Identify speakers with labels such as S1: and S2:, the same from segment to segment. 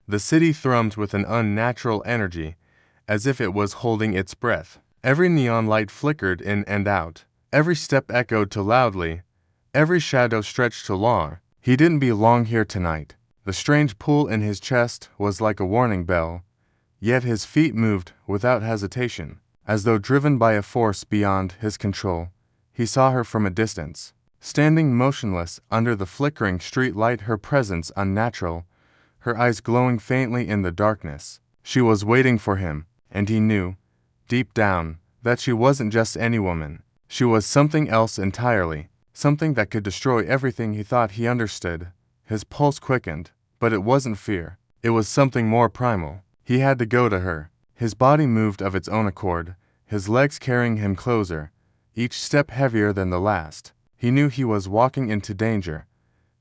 S1: The city thrummed with an unnatural energy, as if it was holding its breath. Every neon light flickered in and out. Every step echoed too loudly. Every shadow stretched too long. He didn't belong here tonight. The strange pull in his chest was like a warning bell, yet his feet moved without hesitation, as though driven by a force beyond his control. He saw her from a distance, standing motionless under the flickering street light, her presence unnatural, her eyes glowing faintly in the darkness. She was waiting for him, and he knew, deep down, that she wasn't just any woman. She was something else entirely, something that could destroy everything he thought he understood. His pulse quickened, but it wasn't fear. It was something more primal. He had to go to her. His body moved of its own accord, his legs carrying him closer, each step heavier than the last. He knew he was walking into danger,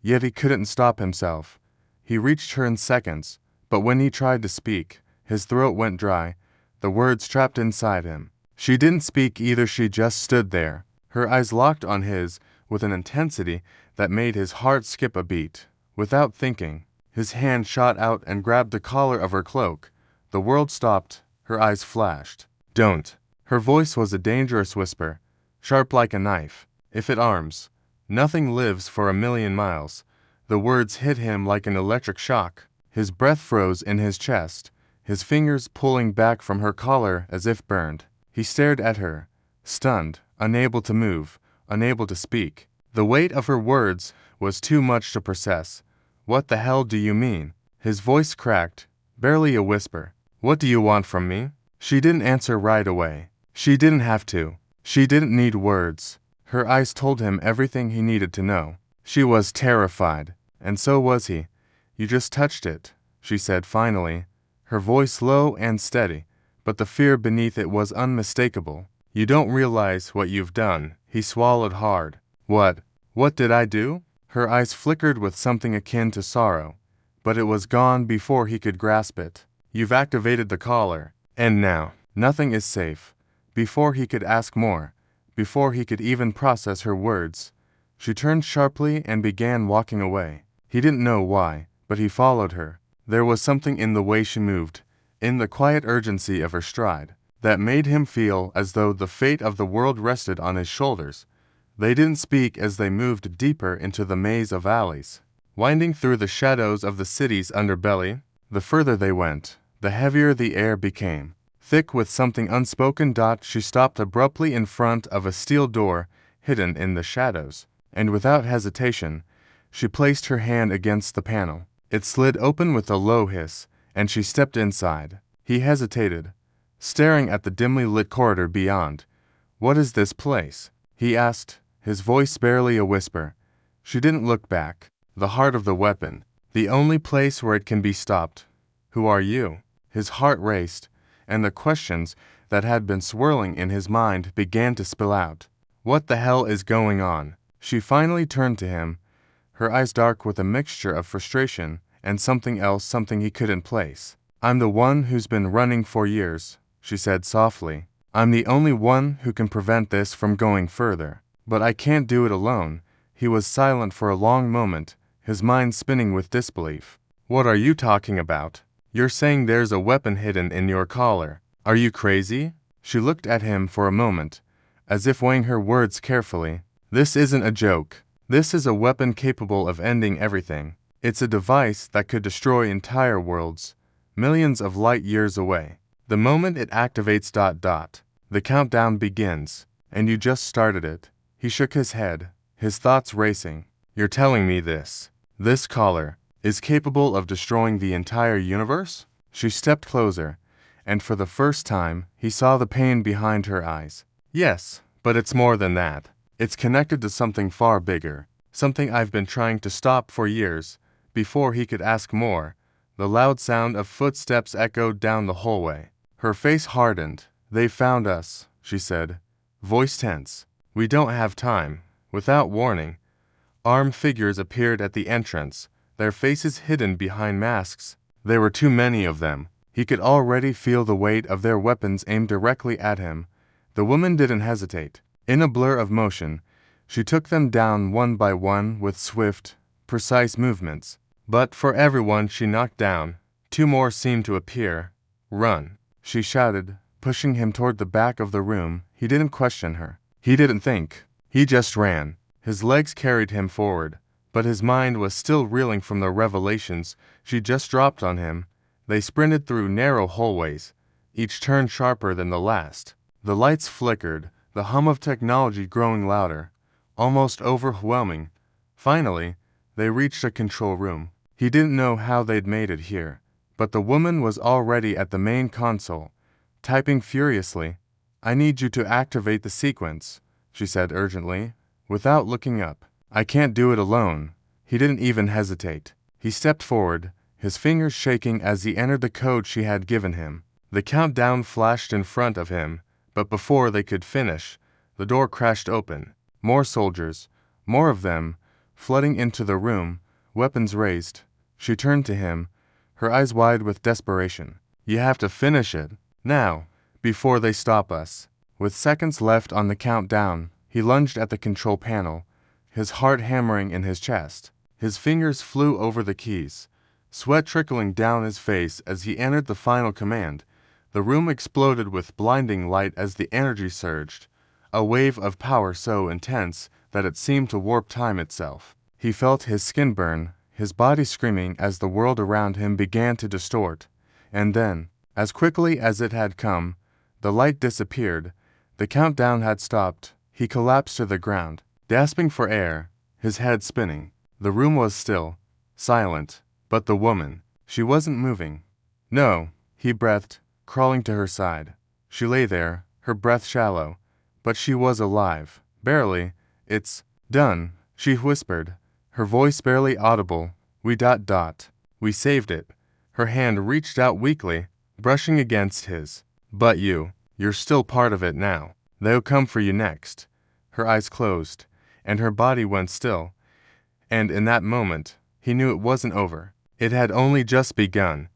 S1: yet he couldn't stop himself. He reached her in seconds, but when he tried to speak, his throat went dry, the words trapped inside him. She didn't speak either, she just stood there, her eyes locked on his with an intensity that made his heart skip a beat. Without thinking, his hand shot out and grabbed the collar of her cloak. The world stopped, her eyes flashed. Don't. Her voice was a dangerous whisper, sharp like a knife. If it arms, nothing lives for 1,000,000 miles. The words hit him like an electric shock. His breath froze in his chest, his fingers pulling back from her collar as if burned. He stared at her, stunned, unable to move, unable to speak. The weight of her words was too much to process. What the hell do you mean? His voice cracked, barely a whisper. What do you want from me? She didn't answer right away. She didn't have to. She didn't need words. Her eyes told him everything he needed to know. She was terrified, and so was he. You just touched it, she said finally, her voice low and steady, but the fear beneath it was unmistakable. You don't realize what you've done. He swallowed hard. What did I do? Her eyes flickered with something akin to sorrow, but it was gone before he could grasp it. You've activated the collar, and now, nothing is safe. Before he could ask more, before he could even process her words, she turned sharply and began walking away. He didn't know why, but he followed her. There was something in the way she moved, in the quiet urgency of her stride, that made him feel as though the fate of the world rested on his shoulders. They didn't speak as they moved deeper into the maze of alleys, winding through the shadows of the city's underbelly. The further they went, the heavier the air became, thick with something unspoken. She stopped abruptly in front of a steel door hidden in the shadows, and without hesitation, she placed her hand against the panel. It slid open with a low hiss, and she stepped inside. He hesitated, staring at the dimly lit corridor beyond. What is this place? He asked, his voice barely a whisper. She didn't look back. The heart of the weapon, the only place where it can be stopped. Who are you? His heart raced, and the questions that had been swirling in his mind began to spill out. What the hell is going on? She finally turned to him, her eyes dark with a mixture of frustration and something else, something he couldn't place. I'm the one who's been running for years, she said softly. I'm the only one who can prevent this from going further. But I can't do it alone. He was silent for a long moment, his mind spinning with disbelief. What are you talking about? You're saying there's a weapon hidden in your collar. Are you crazy? She looked at him for a moment, as if weighing her words carefully. This isn't a joke. This is a weapon capable of ending everything. It's a device that could destroy entire worlds, millions of light years away. The moment it activates... the countdown begins, and you just started it. He shook his head, his thoughts racing. You're telling me this collar, is capable of destroying the entire universe? She stepped closer, and for the first time, he saw the pain behind her eyes. Yes, but it's more than that. It's connected to something far bigger, something I've been trying to stop for years. Before he could ask more, the loud sound of footsteps echoed down the hallway. Her face hardened. They found us, she said, voice tense. We don't have time. Without warning, armed figures appeared at the entrance, their faces hidden behind masks. There were too many of them. He could already feel the weight of their weapons aimed directly at him. The woman didn't hesitate. In a blur of motion, she took them down one by one with swift, precise movements. But for everyone she knocked down, 2 more seemed to appear. Run, she shouted, pushing him toward the back of the room. He didn't question her. He didn't think. He just ran. His legs carried him forward, but his mind was still reeling from the revelations she just dropped on him. They sprinted through narrow hallways, each turn sharper than the last. The lights flickered, the hum of technology growing louder, almost overwhelming. Finally, they reached a control room. He didn't know how they'd made it here, but the woman was already at the main console, typing furiously. "I need you to activate the sequence," she said urgently, without looking up. "I can't do it alone." He didn't even hesitate. He stepped forward, his fingers shaking as he entered the code she had given him. The countdown flashed in front of him, but before they could finish, the door crashed open. More soldiers, more of them, flooding into the room, weapons raised. She turned to him, her eyes wide with desperation. "You have to finish it, now, before they stop us." With seconds left on the countdown, he lunged at the control panel, his heart hammering in his chest. His fingers flew over the keys, sweat trickling down his face as he entered the final command. The room exploded with blinding light as the energy surged, a wave of power so intense that it seemed to warp time itself. He felt his skin burn, his body screaming as the world around him began to distort. And then, as quickly as it had come, the light disappeared. The countdown had stopped. He collapsed to the ground, gasping for air, his head spinning. The room was still, silent, but the woman, she wasn't moving. "No," he breathed, crawling to her side. She lay there, her breath shallow, but she was alive. Barely. "It's done," she whispered, her voice barely audible. We saved it." Her hand reached out weakly, brushing against his. "But you're still part of it now. They'll come for you next." Her eyes closed, and her body went still. And in that moment, he knew it wasn't over. It had only just begun.